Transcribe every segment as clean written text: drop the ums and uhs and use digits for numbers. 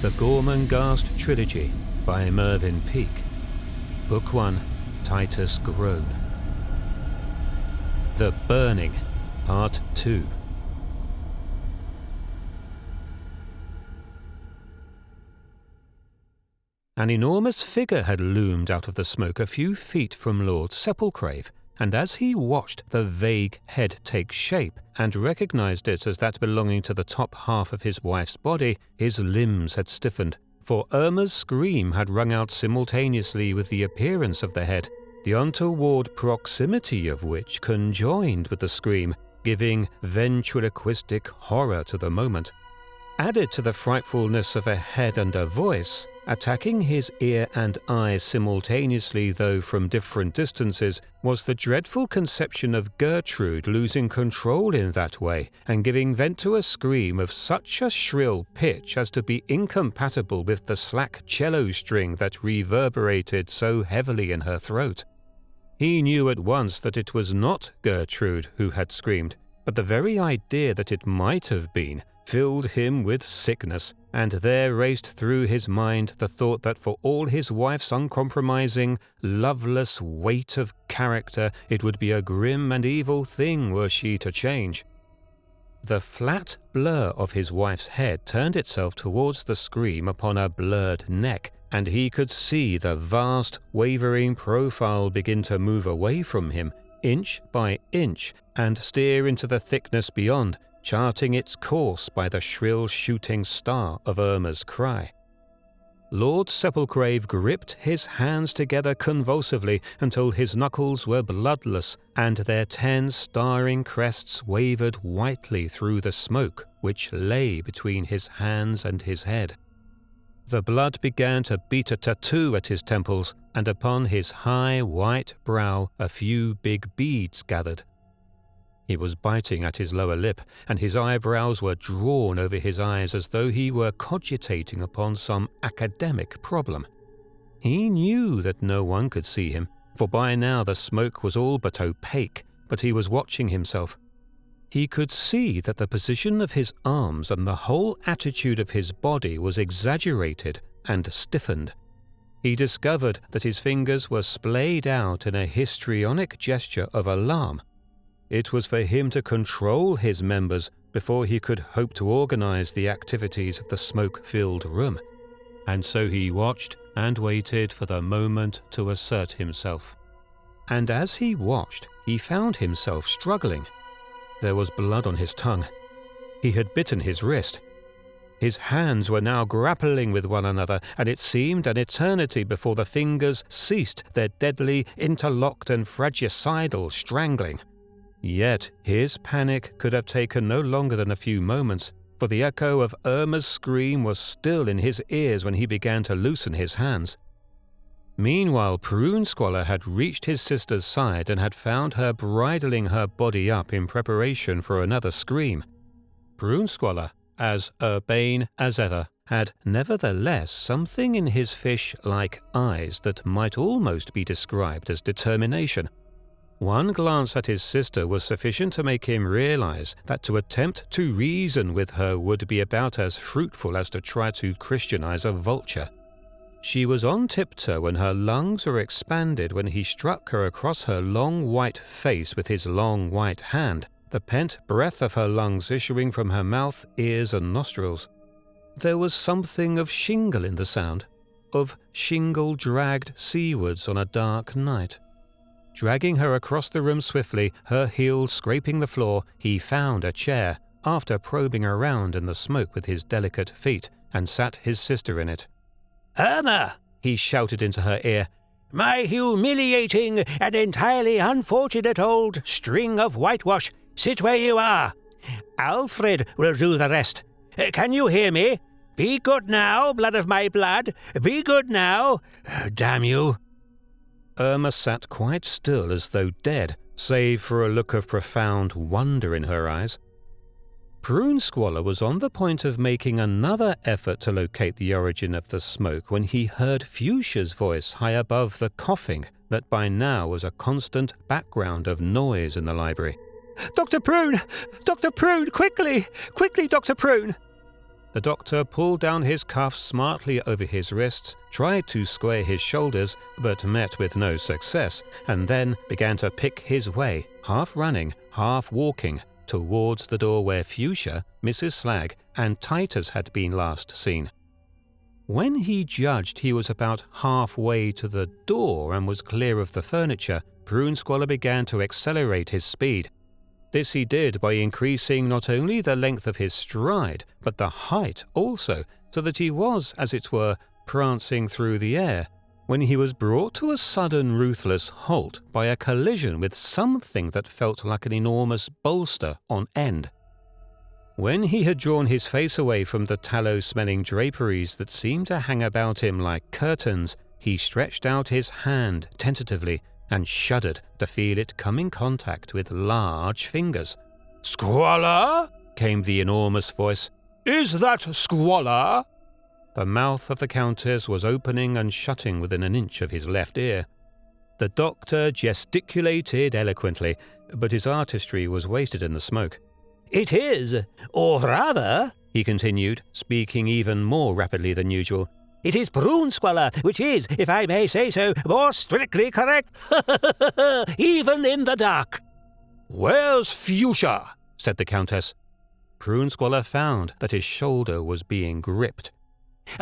The Gormenghast Trilogy by Mervyn Peake. Book 1, Titus Groan. The Burning, Part 2. An enormous figure had loomed out of the smoke a few feet from Lord Sepulchrave, and as he watched the vague head take shape and recognized it as that belonging to the top half of his wife's body, his limbs had stiffened, for Irma's scream had rung out simultaneously with the appearance of the head, the untoward proximity of which conjoined with the scream, giving ventriloquistic horror to the moment. Added to the frightfulness of a head and a voice, attacking his ear and eye simultaneously though from different distances, was the dreadful conception of Gertrude losing control in that way and giving vent to a scream of such a shrill pitch as to be incompatible with the slack cello string that reverberated so heavily in her throat. He knew at once that it was not Gertrude who had screamed, but the very idea that it might have been filled him with sickness, and there raced through his mind the thought that for all his wife's uncompromising, loveless weight of character, it would be a grim and evil thing were she to change. The flat blur of his wife's head turned itself towards the scream upon a blurred neck, and he could see the vast, wavering profile begin to move away from him, inch by inch, and steer into the thickness beyond, charting its course by the shrill shooting star of Irma's cry. Lord Sepulchrave gripped his hands together convulsively until his knuckles were bloodless, and their 10 starring crests wavered whitely through the smoke which lay between his hands and his head. The blood began to beat a tattoo at his temples, and upon his high white brow a few big beads gathered. He was biting at his lower lip, and his eyebrows were drawn over his eyes as though he were cogitating upon some academic problem. He knew that no one could see him, for by now the smoke was all but opaque, but he was watching himself. He could see that the position of his arms and the whole attitude of his body was exaggerated and stiffened. He discovered that his fingers were splayed out in a histrionic gesture of alarm. It was for him to control his members before he could hope to organize the activities of the smoke-filled room, and so he watched and waited for the moment to assert himself. And as he watched, he found himself struggling. There was blood on his tongue. He had bitten his wrist. His hands were now grappling with one another, and it seemed an eternity before the fingers ceased their deadly, interlocked and fratricidal strangling. Yet his panic could have taken no longer than a few moments, for the echo of Irma's scream was still in his ears when he began to loosen his hands. Meanwhile, Prune Squalor had reached his sister's side and had found her bridling her body up in preparation for another scream. Prune Squalor, as urbane as ever, had nevertheless something in his fish-like eyes that might almost be described as determination. One glance at his sister was sufficient to make him realize that to attempt to reason with her would be about as fruitful as to try to Christianize a vulture. She was on tiptoe and her lungs were expanded when he struck her across her long white face with his long white hand, the pent breath of her lungs issuing from her mouth, ears and nostrils. There was something of shingle in the sound, of shingle dragged seawards on a dark night. Dragging her across the room swiftly, her heels scraping the floor, he found a chair, after probing around in the smoke with his delicate feet, and sat his sister in it. "Irma!" he shouted into her ear. "My humiliating and entirely unfortunate old string of whitewash, sit where you are. Alfred will do the rest. Can you hear me? Be good now, blood of my blood. Be good now. Damn you." Irma sat quite still as though dead, save for a look of profound wonder in her eyes. Prune Squalor was on the point of making another effort to locate the origin of the smoke when he heard Fuchsia's voice high above the coughing that by now was a constant background of noise in the library. "Dr. Prune! Dr. Prune! Quickly! Quickly, Dr. Prune!" The doctor pulled down his cuffs smartly over his wrists, tried to square his shoulders, but met with no success, and then began to pick his way, half running, half walking, towards the door where Fuchsia, Mrs. Slag, and Titus had been last seen. When he judged he was about halfway to the door and was clear of the furniture, Prune Squalor began to accelerate his speed. This he did by increasing not only the length of his stride, but the height also, so that he was, as it were, prancing through the air, when he was brought to a sudden ruthless halt by a collision with something that felt like an enormous bolster on end. When he had drawn his face away from the tallow-smelling draperies that seemed to hang about him like curtains, he stretched out his hand tentatively and shuddered to feel it come in contact with large fingers. "Squalor?" came the enormous voice. "Is that Squalor?" The mouth of the Countess was opening and shutting within an inch of his left ear. The doctor gesticulated eloquently, but his artistry was wasted in the smoke. "It is, or rather," he continued, speaking even more rapidly than usual, "it is Prune Squalor, which is, if I may say so, more strictly correct, even in the dark." "Where's Fuchsia?" said the Countess. Prune Squalor found that his shoulder was being gripped.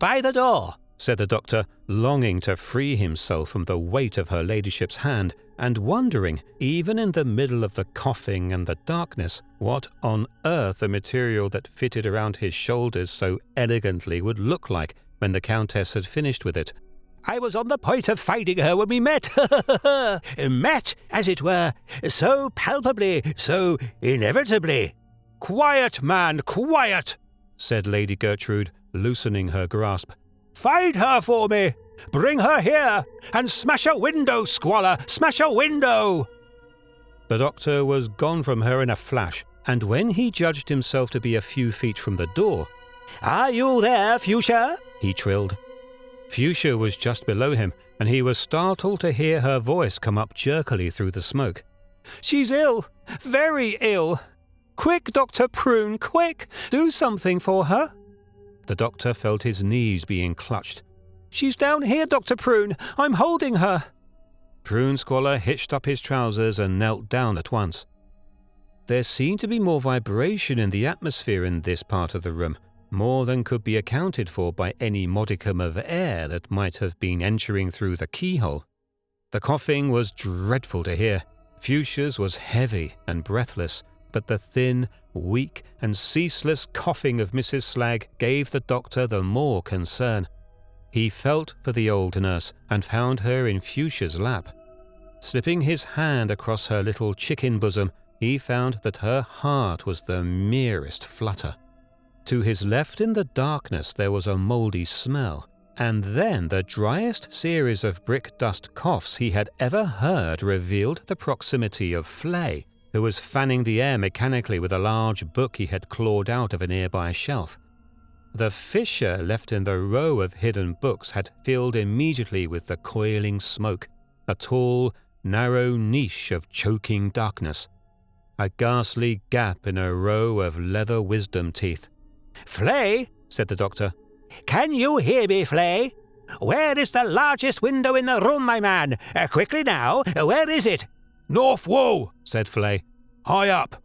"By the door," said the doctor, longing to free himself from the weight of her ladyship's hand, and wondering, even in the middle of the coughing and the darkness, what on earth the material that fitted around his shoulders so elegantly would look like when the Countess had finished with it. "I was on the point of finding her when we met. Met, as it were, so palpably, so inevitably." "Quiet, man, quiet," said Lady Gertrude, loosening her grasp. "Find her for me. Bring her here, and smash a window, Squalor, smash a window." The doctor was gone from her in a flash, and when he judged himself to be a few feet from the door, "Are you there, Fuchsia?" he trilled. Fuchsia was just below him, and he was startled to hear her voice come up jerkily through the smoke. "She's ill, very ill. Quick, Dr. Prune, quick, do something for her." The doctor felt his knees being clutched. "She's down here, Dr. Prune. I'm holding her." Prune Squalor hitched up his trousers and knelt down at once. There seemed to be more vibration in the atmosphere in this part of the room, more than could be accounted for by any modicum of air that might have been entering through the keyhole. The coughing was dreadful to hear. Fuchsia's was heavy and breathless, but the thin, weak and ceaseless coughing of Mrs. Slag gave the doctor the more concern. He felt for the old nurse and found her in Fuchsia's lap. Slipping his hand across her little chicken bosom, he found that her heart was the merest flutter. To his left in the darkness there was a mouldy smell, and then the driest series of brick dust coughs he had ever heard revealed the proximity of Flay, who was fanning the air mechanically with a large book he had clawed out of a nearby shelf. The fissure left in the row of hidden books had filled immediately with the coiling smoke, a tall, narrow niche of choking darkness, a ghastly gap in a row of leather wisdom teeth. "Flay," said the doctor. "Can you hear me, Flay? Where is the largest window in the room, my man? Quickly now, where is it?" "North wall," said Flay. "High up."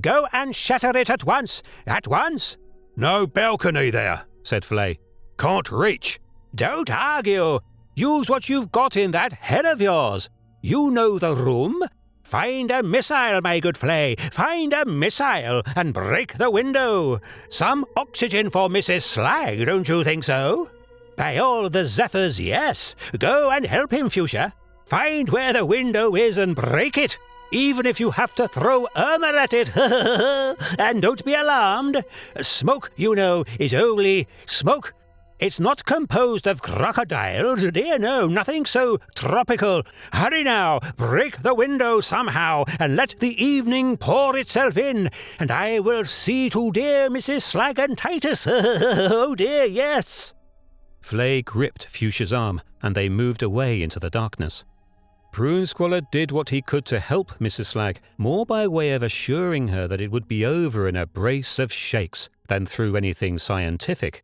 "Go and shatter it at once, at once." "No balcony there," said Flay. "Can't reach." "Don't argue. Use what you've got in that head of yours. You know the room. Find a missile, my good Flay. Find a missile and break the window. Some oxygen for Mrs. Slag, don't you think so? By all the zephyrs, yes. Go and help him, Fuchsia. Find where the window is and break it, even if you have to throw armor at it. And don't be alarmed. Smoke, you know, is only smoke. It's not composed of crocodiles, dear no, nothing so tropical. Hurry now, break the window somehow, and let the evening pour itself in, and I will see to dear Mrs. Slag and Titus. Oh dear, yes." Flay gripped Fuchsia's arm, and they moved away into the darkness. Prune Squalor did what he could to help Mrs. Slag, more by way of assuring her that it would be over in a brace of shakes than through anything scientific.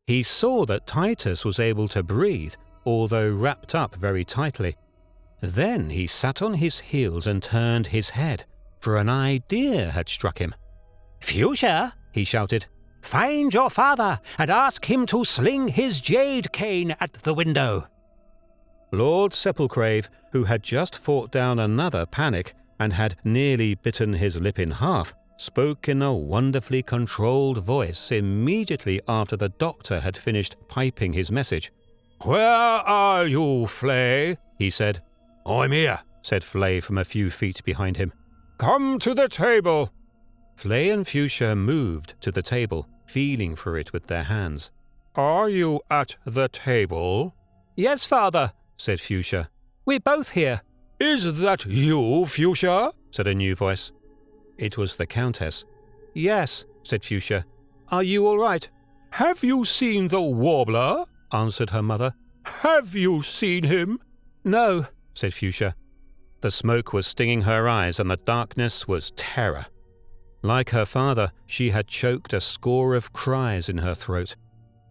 He saw that Titus was able to breathe, although wrapped up very tightly. Then he sat on his heels and turned his head, for an idea had struck him. "Fuchsia," he shouted, "find your father and ask him to sling his jade cane at the window." Lord Sepulcrave, who had just fought down another panic and had nearly bitten his lip in half, spoke in a wonderfully controlled voice immediately after the doctor had finished piping his message. "Where are you, Flay?" he said. "I'm here," said Flay from a few feet behind him. "Come to the table." Flay and Fuchsia moved to the table, feeling for it with their hands. "Are you at the table?" "Yes, father," said Fuchsia. "We're both here." "Is that you, Fuchsia?" said a new voice. It was the Countess. "Yes," said Fuchsia. "Are you all right?" "Have you seen the warbler?" answered her mother. "Have you seen him?" "No," said Fuchsia. The smoke was stinging her eyes and the darkness was terror. Like her father, she had choked a score of cries in her throat.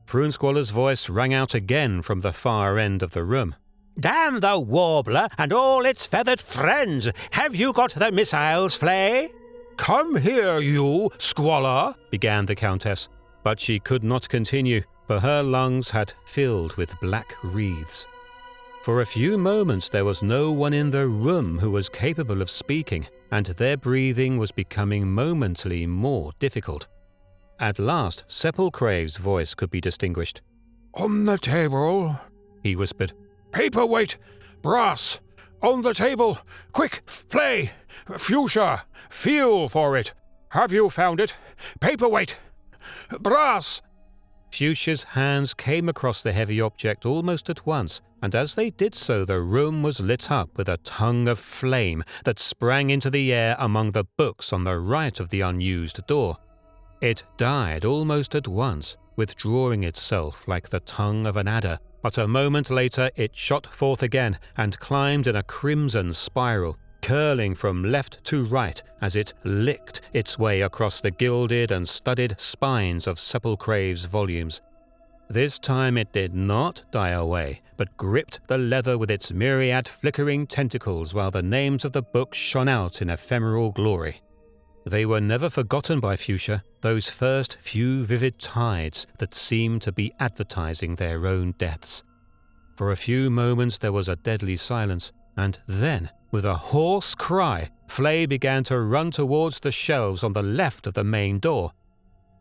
Prune Squalor's voice rang out again from the far end of the room. "Damn the warbler and all its feathered friends! Have you got the missiles, Flay?" "Come here, you Squalor," began the Countess, but she could not continue, for her lungs had filled with black wreaths. For a few moments there was no one in the room who was capable of speaking, and their breathing was becoming momently more difficult. At last Sepulcrave's voice could be distinguished. "On the table," he whispered. "Paperweight, brass, on the table. Quick, Flay, Fuchsia, feel for it. Have you found it? Paperweight, brass." Fuchsia's hands came across the heavy object almost at once, and as they did so the room was lit up with a tongue of flame that sprang into the air among the books on the right of the unused door. It died almost at once, withdrawing itself like the tongue of an adder, but a moment later it shot forth again and climbed in a crimson spiral, curling from left to right as it licked its way across the gilded and studded spines of Sepulcrave's volumes. This time it did not die away, but gripped the leather with its myriad flickering tentacles while the names of the books shone out in ephemeral glory. They were never forgotten by Fuchsia, those first few vivid tides that seemed to be advertising their own deaths. For a few moments there was a deadly silence, and then, with a hoarse cry, Flay began to run towards the shelves on the left of the main door.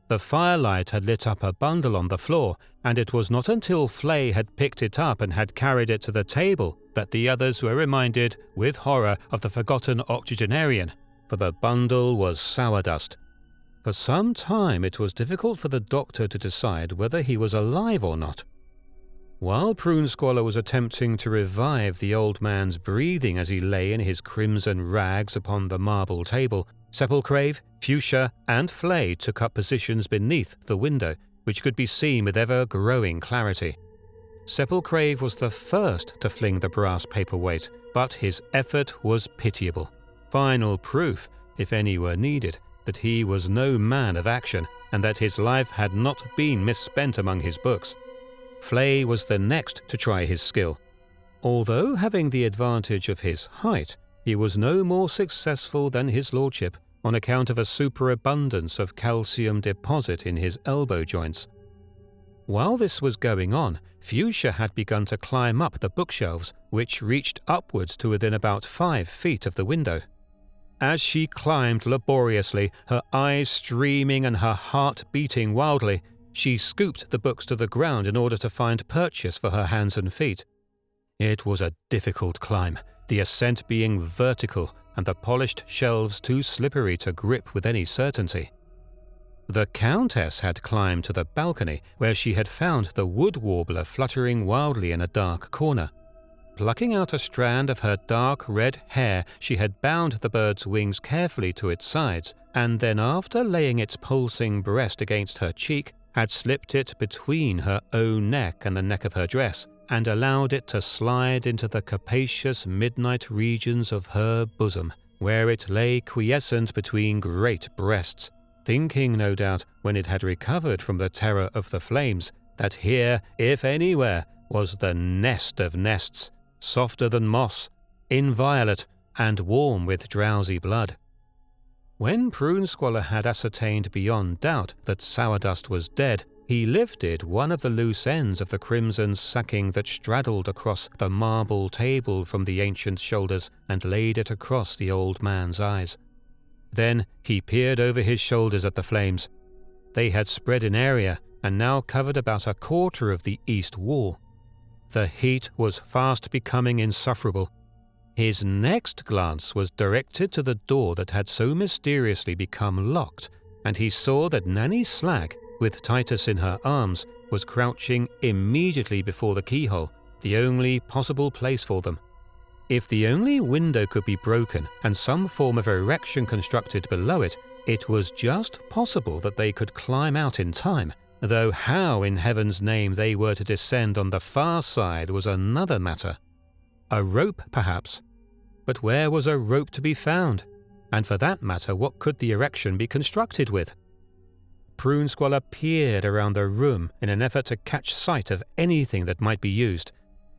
The firelight had lit up a bundle on the floor, and it was not until Flay had picked it up and had carried it to the table that the others were reminded, with horror, of the forgotten octogenarian, for the bundle was sourdust. For some time it was difficult for the doctor to decide whether he was alive or not. While Prune Squalor was attempting to revive the old man's breathing as he lay in his crimson rags upon the marble table, Sepulcrave, Fuchsia, and Flay took up positions beneath the window, which could be seen with ever-growing clarity. Sepulcrave was the first to fling the brass paperweight, but his effort was pitiable. Final proof, if any were needed, that he was no man of action, and that his life had not been misspent among his books. Flay was the next to try his skill. Although having the advantage of his height, he was no more successful than his lordship, on account of a superabundance of calcium deposit in his elbow joints. While this was going on, Fuchsia had begun to climb up the bookshelves, which reached upwards to within about 5 feet of the window. As she climbed laboriously, her eyes streaming and her heart beating wildly, she scooped the books to the ground in order to find purchase for her hands and feet. It was a difficult climb, the ascent being vertical and the polished shelves too slippery to grip with any certainty. The Countess had climbed to the balcony, where she had found the wood warbler fluttering wildly in a dark corner. Plucking out a strand of her dark red hair, she had bound the bird's wings carefully to its sides, and then, after laying its pulsing breast against her cheek, had slipped it between her own neck and the neck of her dress, and allowed it to slide into the capacious midnight regions of her bosom, where it lay quiescent between great breasts, thinking, no doubt, when it had recovered from the terror of the flames, that here, if anywhere, was the nest of nests, softer than moss, inviolate, and warm with drowsy blood. When Prune Squalor had ascertained beyond doubt that Sourdust was dead, he lifted one of the loose ends of the crimson sacking that straddled across the marble table from the ancient's shoulders and laid it across the old man's eyes. Then he peered over his shoulders at the flames. They had spread in area and now covered about a quarter of the east wall. The heat was fast becoming insufferable. His next glance was directed to the door that had so mysteriously become locked, and he saw that Nanny Slag, with Titus in her arms, was crouching immediately before the keyhole, the only possible place for them. If the only window could be broken and some form of erection constructed below it, it was just possible that they could climb out in time, though how in heaven's name they were to descend on the far side was another matter. A rope, perhaps. But where was a rope to be found? And for that matter, what could the erection be constructed with? Prune Squalor peered around the room in an effort to catch sight of anything that might be used.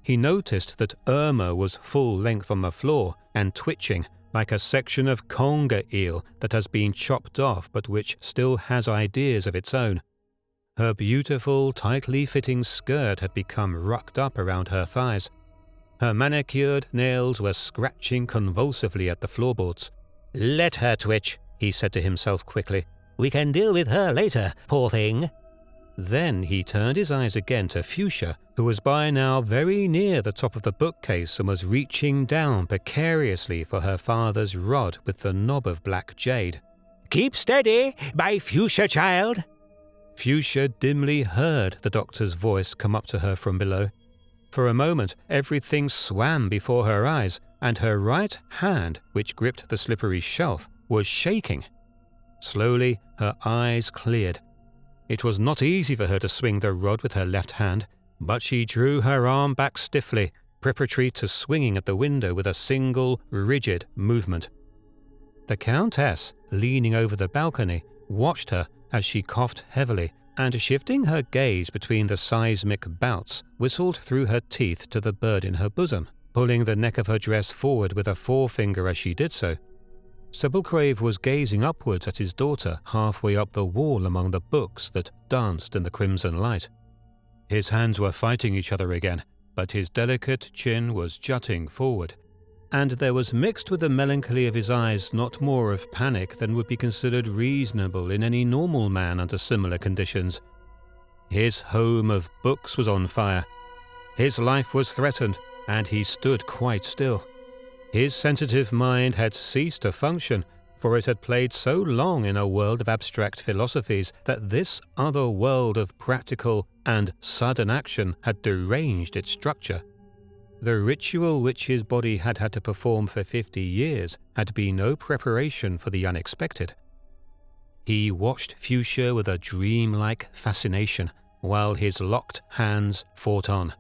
He noticed that Irma was full length on the floor and twitching like a section of conger eel that has been chopped off but which still has ideas of its own. Her beautiful, tightly fitting skirt had become rucked up around her thighs. Her manicured nails were scratching convulsively at the floorboards. "Let her twitch," he said to himself quickly. "We can deal with her later, poor thing." Then he turned his eyes again to Fuchsia, who was by now very near the top of the bookcase and was reaching down precariously for her father's rod with the knob of black jade. "Keep steady, my Fuchsia child." Fuchsia dimly heard the doctor's voice come up to her from below. For a moment, everything swam before her eyes, and her right hand, which gripped the slippery shelf, was shaking. Slowly, her eyes cleared. It was not easy for her to swing the rod with her left hand, but she drew her arm back stiffly, preparatory to swinging at the window with a single, rigid movement. The Countess, leaning over the balcony, watched her as she coughed heavily, and shifting her gaze between the seismic bouts, whistled through her teeth to the bird in her bosom, pulling the neck of her dress forward with a forefinger as she did so. Sepulchrave was gazing upwards at his daughter halfway up the wall among the books that danced in the crimson light. His hands were fighting each other again, but his delicate chin was jutting forward, and there was mixed with the melancholy of his eyes not more of panic than would be considered reasonable in any normal man under similar conditions. His home of books was on fire. His life was threatened, and he stood quite still. His sensitive mind had ceased to function, for it had played so long in a world of abstract philosophies that this other world of practical and sudden action had deranged its structure. The ritual which his body had had to perform for 50 years had been no preparation for the unexpected. He watched Fuchsia with a dreamlike fascination, while his locked hands fought on.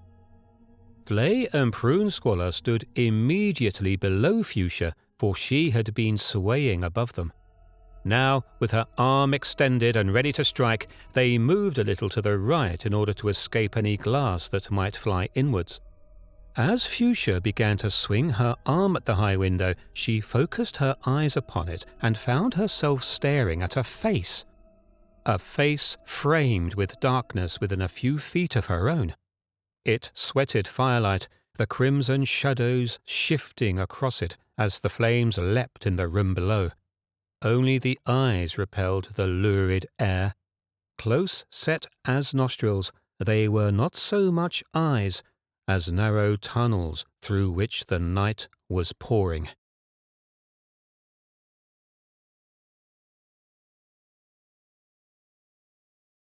Flay and Prune Squalor stood immediately below Fuchsia, for she had been swaying above them. Now, with her arm extended and ready to strike, they moved a little to the right in order to escape any glass that might fly inwards. As Fuchsia began to swing her arm at the high window, she focused her eyes upon it and found herself staring at a face framed with darkness within a few feet of her own. It sweated firelight, the crimson shadows shifting across it as the flames leapt in the room below. Only the eyes repelled the lurid air. Close set as nostrils, they were not so much eyes as narrow tunnels through which the night was pouring.